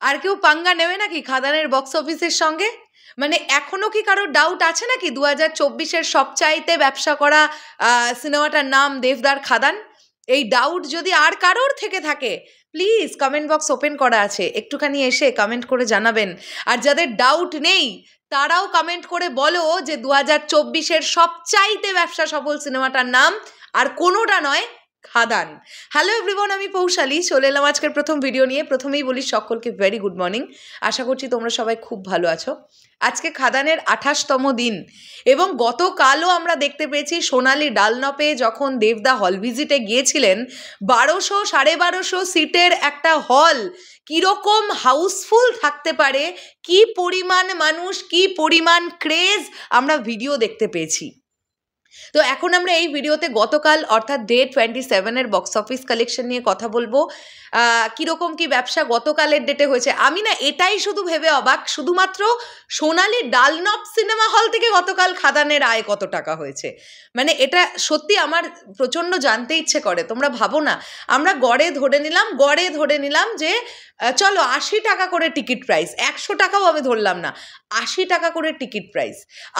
আর কেউ পাঙ্গা নেবে নাকি খাদানের বক্স অফিসের সঙ্গে? মানে এখনো কি কারোর ডাউট আছে নাকি 2024-এর সবচাইতে ব্যবসা করা সিনেমাটার নাম দেবদার খাদান? এই ডাউট যদি আর কারোর থেকে থাকে, প্লিজ কমেন্ট বক্স ওপেন করা আছে, একটুখানি এসে কমেন্ট করে জানাবেন। আর যাদের ডাউট নেই তারাও কমেন্ট করে বলো যে 2024-এর সবচাইতে ব্যবসা সফল সিনেমাটার নাম আর কোনোটা নয়, খাদান। হ্যালো এভরিওয়ান, আমি পৌশালী চলে এলাম আজকের প্রথম ভিডিও নিয়ে। প্রথমেই বলি সকলকে ভেরি গুড মর্নিং। আশা করছি তোমরা সবাই খুব ভালো আছো। আজকে খাদানের 28তম দিন এবং গতকালও আমরা দেখতে পেয়েছি সোনালি ডালনপে যখন দেবদা হল ভিজিটে গিয়েছিলেন, 1200-1250 সিটের একটা হল কীরকম হাউসফুল থাকতে পারে, কি পরিমাণ মানুষ, কি পরিমাণ ক্রেজ আমরা ভিডিও দেখতে পেয়েছি। তো এখন আমরা এই ভিডিওতে গতকাল অর্থাৎ ডে 27-এর বক্স অফিস কালেকশন নিয়ে কথা বলবো। কীরকম কি ব্যবসা গতকালের ডেটে হয়েছে। আমি না এটাই শুধু ভেবে অবাক, শুধুমাত্র সোনালি ডালনপ সিনেমা হল থেকে গতকাল খাদানের আয় কত টাকা হয়েছে। মানে এটা সত্যি আমার প্রচণ্ড জানতে ইচ্ছে করে। তোমরা ভাবো না, আমরা গড়ে ধরে নিলাম যে চলো 80 টাকা করে টিকিট প্রাইস, 100 টাকাও আমি ধরলাম না, 80 টাকা করে টিকিট প্রাইস।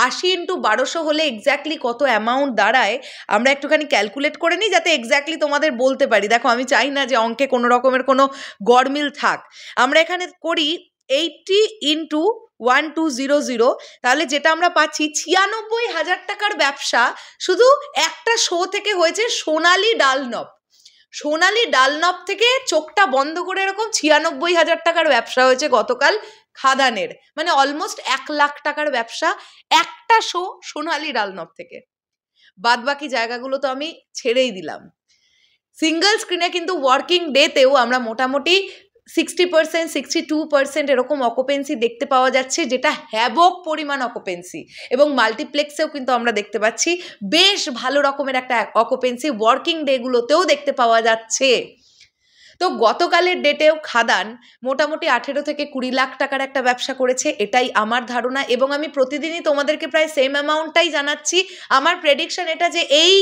80 × 1200 হলে এক্স্যাক্টলি কত অ্যামাউন্ট দাঁড়ায় আমরা একটুখানি ক্যালকুলেট করে নিই, যাতে এক্স্যাক্টলি তোমাদের বলতে পারি। দেখো, আমি চাই না যে অঙ্কে কোনো রকমের কোনো গড়মিল থাক। আমরা এখানে করি 80 × 1200, তাহলে যেটা আমরা পাচ্ছি 96,000 টাকার ব্যবসা শুধু একটা শো থেকে হয়েছে সোনালি ডালনপ। সোনালি ডালনপ থেকে চোখটা বন্ধ করে এরকম 96,000 টাকার ব্যবসা হয়েছে গতকাল খাদানের। মানে অলমোস্ট 1 লাখ টাকার ব্যবসা একটা শো সোনালি ডালনপ থেকে। বাদ বাকি জায়গাগুলো তো আমি ছেড়েই দিলাম। সিঙ্গল স্ক্রিনে কিন্তু ওয়ার্কিং ডেতেও আমরা মোটামুটি 60%, 62% এরকম অকুপেন্সি দেখতে পাওয়া যাচ্ছে, যেটা হ্যাবক পরিমাণ অকুপেন্সি। এবং মাল্টিপ্লেক্সেও কিন্তু আমরা দেখতে পাচ্ছি বেশ ভালো রকমের একটা অকুপেন্সি ওয়ার্কিং ডেগুলোতেও দেখতে পাওয়া যাচ্ছে। তো গতকালের ডেটেও খাদান মোটামুটি 18 থেকে 20 লাখ টাকার একটা ব্যবসা করেছে, এটাই আমার ধারণা। এবং আমি প্রতিদিনই তোমাদেরকে প্রায় সেম অ্যামাউন্টটাই জানাচ্ছি। আমার প্রেডিকশন এটা যে এই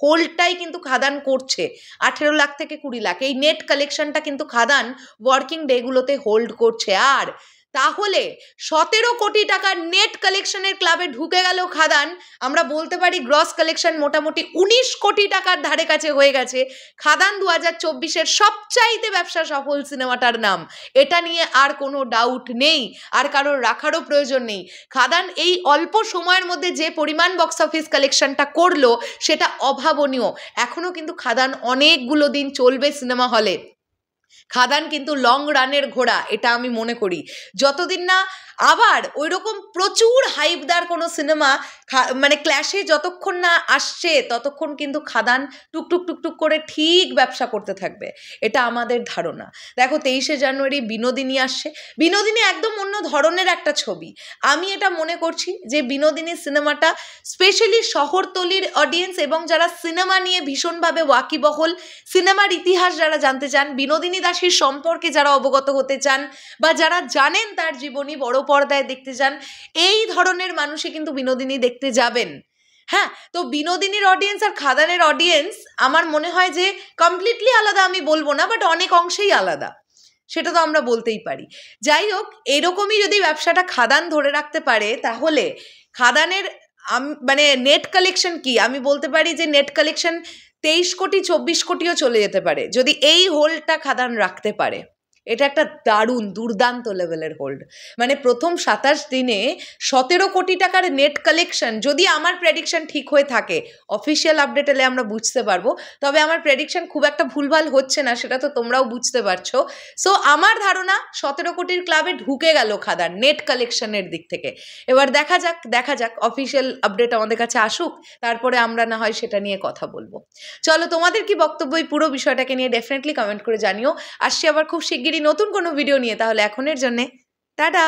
হোল্ডটাই কিন্তু খাদান করছে, 18 লাখ থেকে 20 লাখ এই নেট কালেকশনটা কিন্তু খাদান ওয়ার্কিং ডেগুলোতে হোল্ড করছে। আর তাহলে 17 কোটি টাকার নেট কালেকশনের ক্লাবে ঢুকে গেল খাদান। আমরা বলতে পারি গ্রস কালেকশন মোটামুটি 19 কোটি টাকার ধারে কাছে হয়ে গেছে। খাদান 2024-এর সবচাইতে ব্যবসা সফল সিনেমাটার নাম, এটা নিয়ে আর কোনো ডাউট নেই, আর কারোর রাখারও প্রয়োজন নেই। খাদান এই অল্প সময়ের মধ্যে যে পরিমাণ বক্স অফিস কালেকশনটা করলো সেটা অভাবনীয়। এখনও কিন্তু খাদান অনেকগুলো দিন চলবে সিনেমা হলে। খাদান কিন্তু লং রানের ঘোড়া, এটা আমি মনে করি। যতদিন না আবার ওই রকম প্রচুর হাইপদার কোনো সিনেমা মানে ক্ল্যাশে যতক্ষণ না আসছে ততক্ষণ কিন্তু খাদান টুকটুক টুকটুক করে ঠিক ব্যবসা করতে থাকবে, এটা আমাদের ধারণা। দেখো, 23শে জানুয়ারি বিনোদিনী আসছে। বিনোদিনী একদম অন্য ধরনের একটা ছবি। আমি এটা মনে করছি যে বিনোদিনী সিনেমাটা স্পেশালি শহরতলির অডিয়েন্স এবং যারা সিনেমা নিয়ে ভীষণভাবে ওয়াকিবহল, সিনেমার ইতিহাস যারা জানতে চান, বিনোদিনী দাসীর সম্পর্কে যারা অবগত হতে চান, বা যারা জানেন তার জীবনী বড় পর্দায় দেখতে চান, এই ধরনের মানুষই কিন্তু বিনোদিনী দেখতে যাবেন। হ্যাঁ, তো বিনোদিনীর অডিয়েন্স আর খাদানের অডিয়েন্স আমার মনে হয় যে কমপ্লিটলি আলাদা আমি বলবো না, বাট অনেক অংশেই আলাদা, সেটা তো আমরা বলতেই পারি। যাই হোক, এরকমই যদি ব্যবসাটা খাদান ধরে রাখতে পারে তাহলে খাদানের মানে নেট কালেকশন কি, আমি বলতে পারি যে নেট কালেকশন 23 কোটি 24 কোটিও চলে যেতে পারে যদি এই হোল্ডটা খাদান রাখতে পারে। এটা একটা দারুণ দুর্দান্ত লেভেলের হোল্ড। মানে প্রথম 27 দিনে 17 কোটি টাকার নেট কালেকশন, যদি আমার প্রেডিকশন ঠিক হয়ে থাকে, অফিসিয়াল আপডেট এলে আমরা বুঝতে পারবো, তবে আমার প্রেডিকশন খুব একটা ভুলভাল হচ্ছে না, সেটা তো তোমরাও বুঝতে পারছো। সো আমার ধারণা 17 কোটির ক্লাবে ঢুকে গেল খাদান নেট কালেকশনের দিক থেকে। এবার দেখা যাক অফিসিয়াল আপডেট আমাদের কাছে আসুক, তারপরে আমরা না হয় সেটা নিয়ে কথা বলবো। চলো, তোমাদের কি বক্তব্য এই পুরো বিষয়টাকে নিয়ে ডেফিনেটলি কমেন্ট করে জানিও। আসছি আবার খুব শিগগিরই নতুন কোনো ভিডিও নিয়ে, তাহলে এখনের জন্যে টাটা।